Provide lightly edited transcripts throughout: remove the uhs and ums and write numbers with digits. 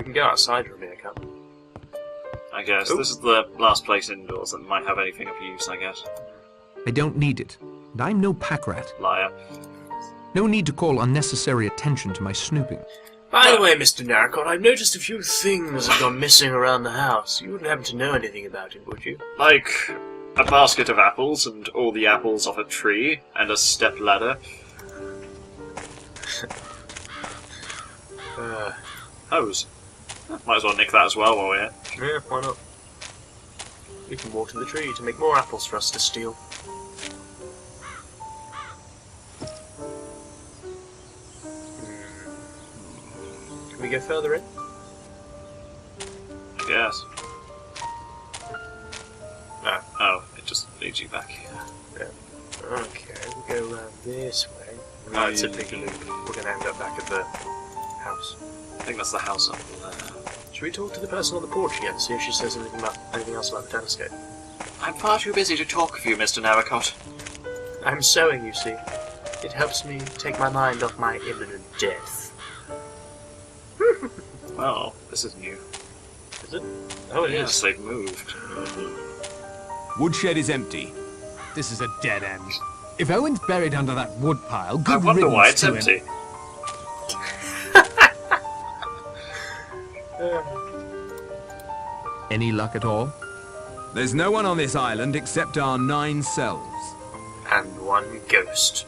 We can go outside from here, can't we? I guess. Ooh. This is the last place indoors that might have anything of use, I guess. I don't need it, and I'm no pack rat. Liar. No need to call unnecessary attention to my snooping. By the way, Mr. Narracott, I've noticed a few things have gone missing around the house. You wouldn't happen to know anything about it, would you? Like a basket of apples and all the apples off a tree and a step ladder. Hose. Might as well nick that as well while we're here. Yeah, why not? We can water the tree to make more apples for us to steal. Can we go further in? I guess. Ah. Oh, it just leads you back here. Yeah. Okay, we go around this way. Oh, it's a big loop. We're going to end up back at the house. I think that's the house up there. Should we talk to the person on the porch again, see if she says anything else about the telescope? I'm far too busy to talk with you, Mr. Narracott. I'm sewing, you see. It helps me take my mind off my imminent death. Well, this is new. Is it? Oh, it is. Yes, they've moved. Woodshed is empty. This is a dead end. If Owen's buried under that wood pile, good I wonder why riddance it's to empty. him. Any luck at all? There's no one on this island except our 9 selves. And one ghost.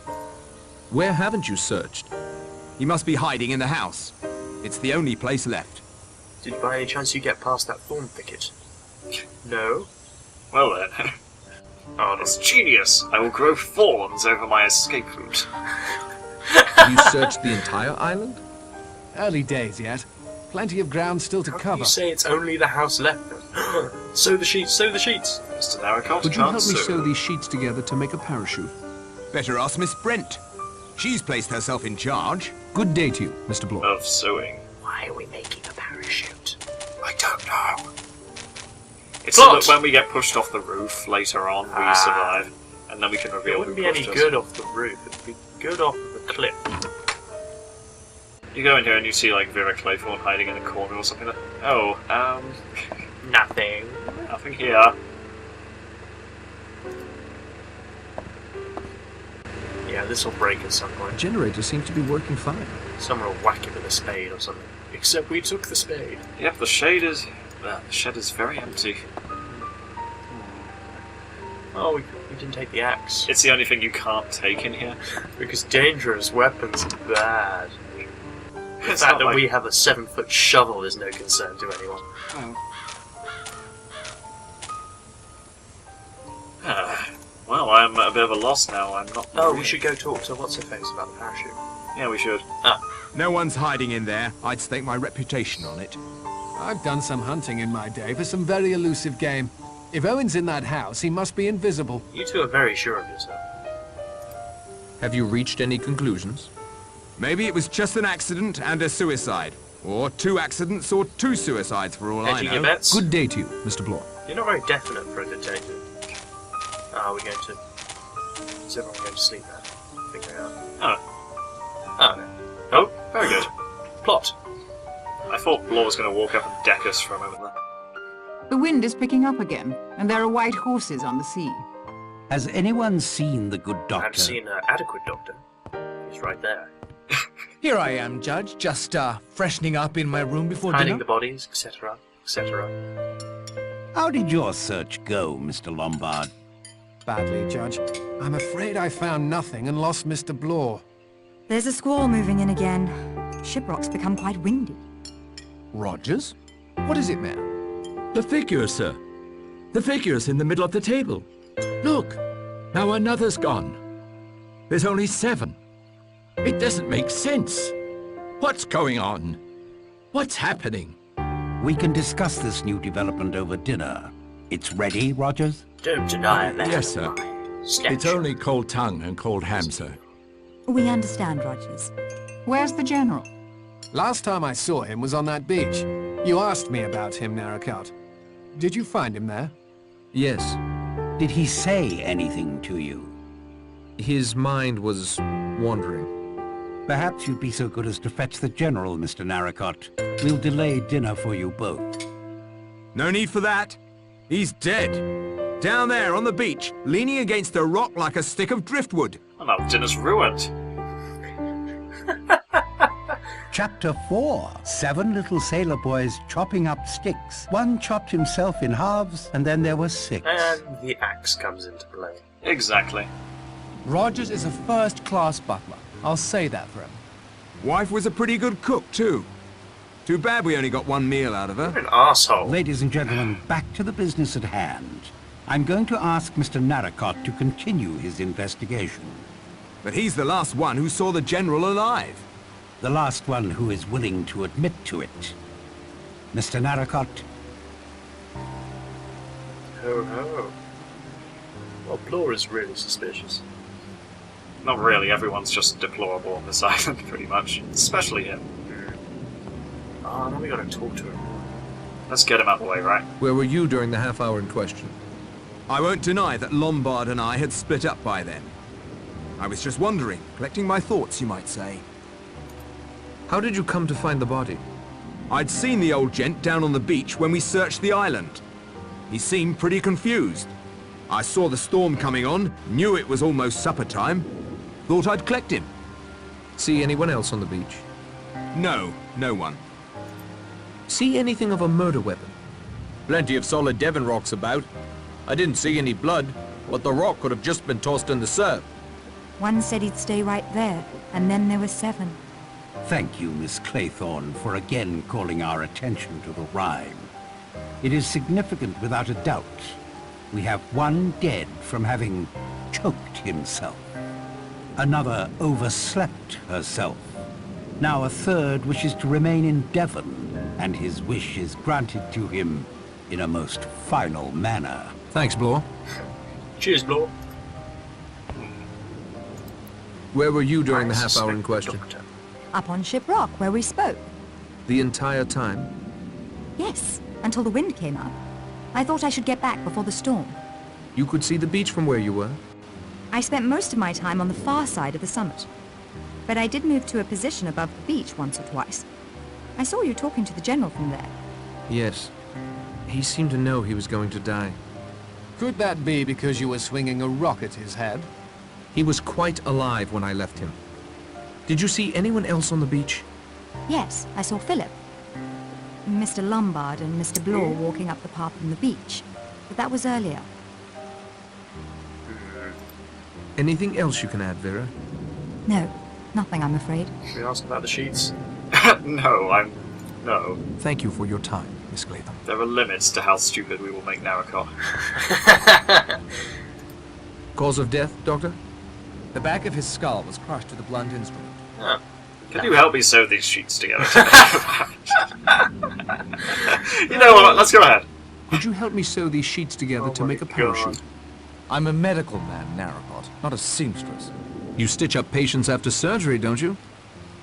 Where haven't you searched? He must be hiding in the house. It's the only place left. Did by any chance you get past that thorn thicket? No? Well then. Oh, It's genius! I will grow thorns over my escape route. Have you searched the entire island? Early days yet. Plenty of ground still to How can cover. you say it's only the house left then? Sew the sheets, sew the sheets! Mr. Narracott Would you can't help me sew. sew these sheets together to make a parachute? Better ask Miss Brent. She's placed herself in charge. Good day to you, Mr. Bloor. Of sewing. Why are we making a parachute? I don't know. It's so Plot! that when we get pushed off the roof later on, we survive. And then we can It reveal wouldn't who be any pushed us. good off the roof, it would be good off the cliff. You go in here and you see like Vera Claythorne hiding in a corner or something like oh, Nothing. nothing here. Yeah, this will break at some The point. generator seems to be working fine. Someone will whack it with a spade or something. Except we took the spade. Yep, the shed is very empty. Oh, we didn't take the axe. It's the only thing you can't take in here. Because dangerous weapons are bad. The It's fact not that like- we have a 7-foot shovel is no concern to anyone. Well, I'm at a bit of a loss now. I'm not. Oh, really- we should go talk to what's-her-face about the parachute. Yeah, we should. No one's hiding in there. I'd stake my reputation on it. I've done some hunting in my day for some very elusive game. If Owen's in that house, he must be invisible. You two are very sure of yourself. Have you reached any conclusions? Maybe it was just an accident and a suicide. Or 2 accidents or 2 suicides for all I Hedging your know. bets? Good day to you, Mr. Bloor. You're not very definite for a detective. Are we going to... Is everyone going to sleep now? Figure it out. Oh. Oh, very good. Plot. I thought Law was going to walk up and deck us for a moment there. The wind is picking up again, and there are white horses on the sea. Has anyone seen the good doctor? I've seen an adequate doctor. He's right there. Here I am, Judge, just freshening up in my room before Hiding dinner. the bodies, etc., etc. How did your search go, Mr. Lombard? Badly, Judge. I'm afraid I found nothing and lost Mr. Bloor. There's a squall moving in again. Shiprock's become quite windy. Rogers? What is it, man? The figures, sir. The figures in the middle of the table. Look, now another's gone. There's only 7. It doesn't make sense. What's going on? What's happening? We can discuss this new development over dinner. It's ready, Rogers? Don't deny that. Yes, sir. It's only cold tongue and cold ham, sir. We understand, Rogers. Where's the general? Last time I saw him was on that beach. You asked me about him, Narracott. Did you find him there? Yes. Did he say anything to you? His mind was wandering. Perhaps you'd be so good as to fetch the General, Mr. Narracott. We'll delay dinner for you both. No need for that. He's dead. Down there on the beach, leaning against a rock like a stick of driftwood. Oh no, dinner's ruined. Chapter 4. 7 little sailor boys chopping up sticks. One chopped himself in halves, and then there were 6. And the axe comes into play. Exactly. Rogers is a first-class butler. I'll say that for him. Wife was a pretty good cook, too. Too bad we only got one meal out of her. You're an arsehole. Ladies and gentlemen, back to the business at hand. I'm going to ask Mr. Narracott to continue his investigation. But he's the last one who saw the General alive. The last one who is willing to admit to it. Mr. Narracott? Ho ho. Well, Blore is really suspicious. Not really, everyone's just deplorable on this island, pretty much. Especially him. Ah, now we gotta talk to him. Let's get him out of the way, right? Where were you during the half hour in question? I won't deny that Lombard and I had split up by then. I was just wondering, collecting my thoughts, you might say. How did you come to find the body? I'd seen the old gent down on the beach when we searched the island. He seemed pretty confused. I saw the storm coming on, knew it was almost supper time. Thought I'd collect him. See anyone else on the beach? No, no one. See anything of a murder weapon? Plenty of solid Devon rocks about. I didn't see any blood, but the rock could have just been tossed in the surf. One said he'd stay right there, and then there were 7. Thank you, Miss Claythorne, for again calling our attention to the rhyme. It is significant without a doubt. We have one dead from having choked himself. Another overslept herself. Now a third wishes to remain in Devon, and his wish is granted to him in a most final manner. Thanks, Blore. Cheers, Blore. Where were you during the I half hour in suspect question? Doctor. Up on Ship Rock, where we spoke. The entire time? Yes, until the wind came up. I thought I should get back before the storm. You could see the beach from where you were? I spent most of my time on the far side of the summit. But I did move to a position above the beach once or twice. I saw you talking to the General from there. Yes. He seemed to know he was going to die. Could that be because you were swinging a rock at his head? He was quite alive when I left him. Did you see anyone else on the beach? Yes, I saw Philip. Mr. Lombard and Mr. Blore walking up the path from the beach. But that was earlier. Anything else you can add, Vera? No, nothing, I'm afraid. Should we ask about the sheets? No. Thank you for your time, Miss Clayton. There are limits to how stupid we will make Narracott. Cause of death, Doctor? The back of his skull was crushed with a blunt instrument. Oh. Can you help me sew these sheets together? You know what? Let's go ahead. Could you help me sew these sheets together to make a parachute? I'm a medical man, Narracott, not a seamstress. You stitch up patients after surgery, don't you?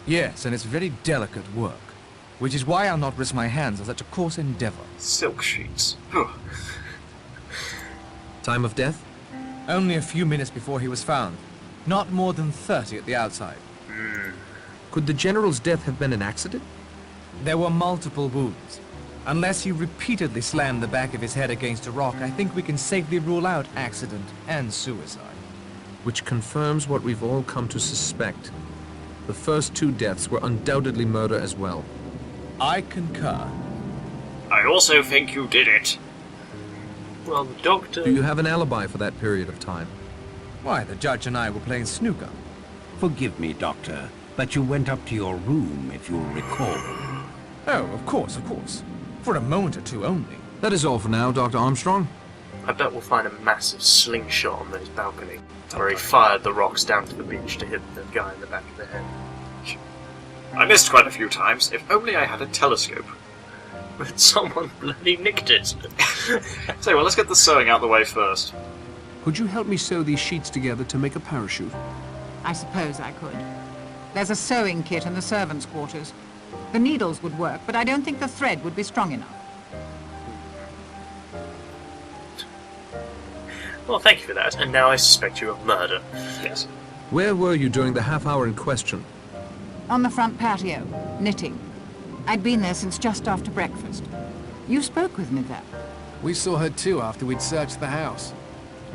Yes, and it's very delicate work. Which is why I'll not risk my hands on such a coarse endeavor. Silk sheets. Whew. Time of death? Only a few minutes before he was found. Not more than 30 at the outside. Could the General's death have been an accident? There were multiple wounds. Unless he repeatedly slammed the back of his head against a rock, I think we can safely rule out accident and suicide. Which confirms what we've all come to suspect. The first 2 deaths were undoubtedly murder as well. I concur. I also think you did it. Well, the doctor... Do you have an alibi for that period of time? Why, the judge and I were playing snooker. Forgive me, Doctor, but you went up to your room, if you'll recall. Oh, of course, of course. For a moment or two only. That is all for now, Dr. Armstrong. I bet we'll find a massive slingshot on his balcony, where he fired the rocks down to the beach to hit the guy in the back of the head. I missed quite a few times. If only I had a telescope. But someone bloody nicked it. So, well, let's get the sewing out the way first. Could you help me sew these sheets together to make a parachute? I suppose I could. There's a sewing kit in the servants' quarters. The needles would work, but I don't think the thread would be strong enough. Well, thank you for that, and now I suspect you of murder. Yes. Where were you during the half hour in question? On the front patio, knitting. I'd been there since just after breakfast. You spoke with me there. We saw her too after we'd searched the house.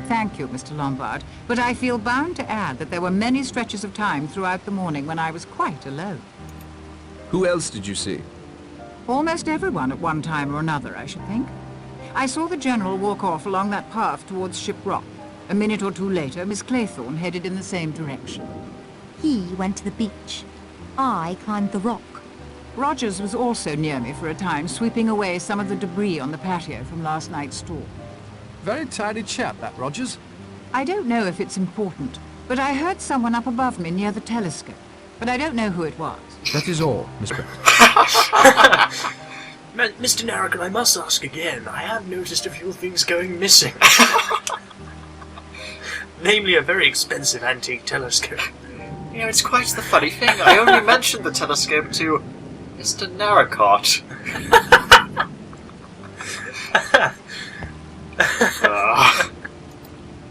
Thank you, Mr. Lombard, but I feel bound to add that there were many stretches of time throughout the morning when I was quite alone. Who else did you see? Almost everyone at one time or another, I should think. I saw the General walk off along that path towards Ship Rock. A minute or two later, Miss Claythorne headed in the same direction. He went to the beach. I climbed the rock. Rogers was also near me for a time, sweeping away some of the debris on the patio from last night's storm. Very tidy chap, that Rogers. I don't know if it's important, but I heard someone up above me near the telescope. But I don't know who it was. That is all, Miss Brent. Mr. Narragon, I must ask again. I have noticed a few things going missing. Namely, a very expensive antique telescope. You know, it's quite the funny thing. I only mentioned the telescope to Mr. Narracott.